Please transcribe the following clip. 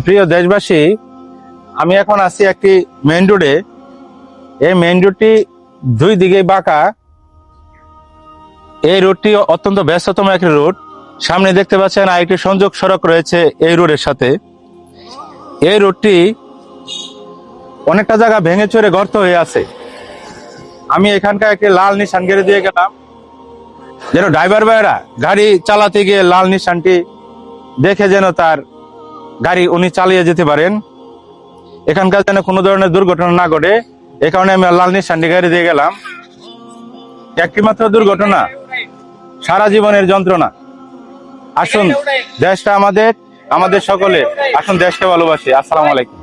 প্রিয় দেশবাসী, আমি এখন আছি একটি মেইন রোডে। এই মেইন রোডটি দুই দিকে বাঁকা। এই রোডটি অত্যন্ত ব্যস্ততম একটি রোড। সামনে দেখতে পাচ্ছেন আরেকটি সংযোগ সড়ক রয়েছে এই রোডের সাথে। এই রোডটি অনেকটা জায়গা ভেঙে চুরে গর্ত হয়ে আছে। আমি এখানকার একটি লাল নিশান গেড়ে দিয়ে গেলাম, যেন ড্রাইভার ভাইরা গাড়ি চালাতে গিয়ে লাল নিশানটি দেখে যেন তার গাড়ি উনি চালিয়ে যেতে পারেন। এখানকার যেন কোনো ধরনের দুর্ঘটনা না ঘটে, এ কারণে আমি লাল নিশানটি গাড়ি দিয়ে গেলাম। একটি মাত্র দুর্ঘটনা, সারা জীবনের যন্ত্রণা। আসুন, দেশটা আমাদের, আমাদের সকলে। আসুন, দেশকে ভালোবাসি। আসসালামু আলাইকুম।